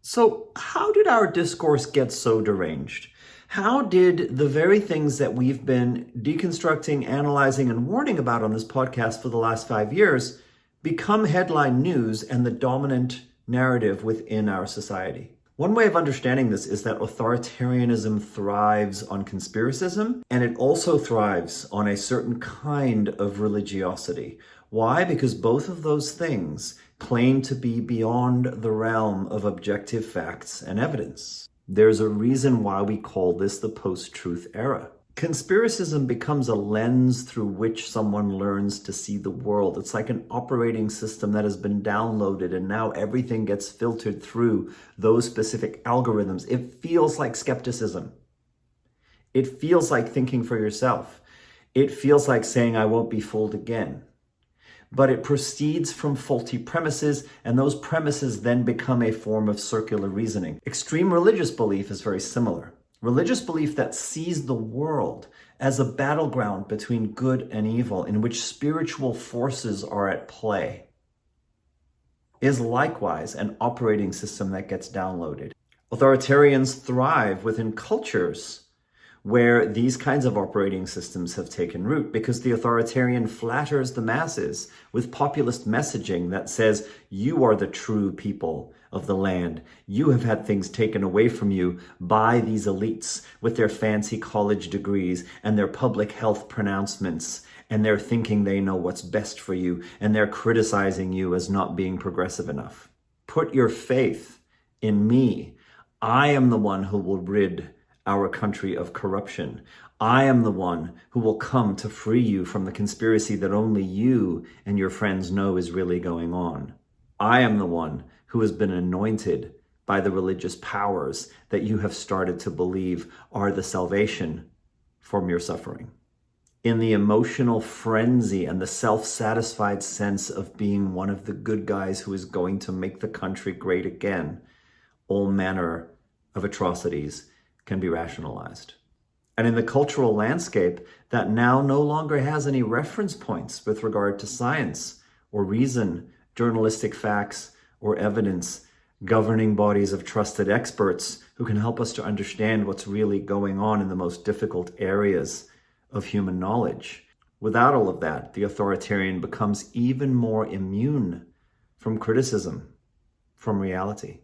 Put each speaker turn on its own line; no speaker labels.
So, how did our discourse get so deranged? How did the very things that we've been deconstructing, analyzing, and warning about on this podcast for the last 5 years become headline news and the dominant narrative within our society? One way of understanding this is that authoritarianism thrives on conspiracism, and it also thrives on a certain kind of religiosity. Why? Because both of those things claim to be beyond the realm of objective facts and evidence. There's a reason why we call this the post-truth era. Conspiracism becomes a lens through which someone learns to see the world. It's like an operating system that has been downloaded, and now everything gets filtered through those specific algorithms. It feels like skepticism. It feels like thinking for yourself. It feels like saying, I won't be fooled again. But it proceeds from faulty premises, and those premises then become a form of circular reasoning. Extreme religious belief is very similar. Religious belief that sees the world as a battleground between good and evil, in which spiritual forces are at play, is likewise an operating system that gets downloaded. Authoritarians thrive within cultures where these kinds of operating systems have taken root, because the authoritarian flatters the masses with populist messaging that says, you are the true people of the land. You have had things taken away from you by these elites with their fancy college degrees and their public health pronouncements, and they're thinking they know what's best for you, and they're criticizing you as not being progressive enough. Put your faith in me. I am the one who will rid our country of corruption. I am the one who will come to free you from the conspiracy that only you and your friends know is really going on. I am the one who has been anointed by the religious powers that you have started to believe are the salvation from your suffering. In the emotional frenzy and the self-satisfied sense of being one of the good guys who is going to make the country great again, all manner of atrocities can be rationalized. And in the cultural landscape that now no longer has any reference points with regard to science or reason, journalistic facts or evidence, governing bodies of trusted experts who can help us to understand what's really going on in the most difficult areas of human knowledge. Without all of that, the authoritarian becomes even more immune from criticism, from reality.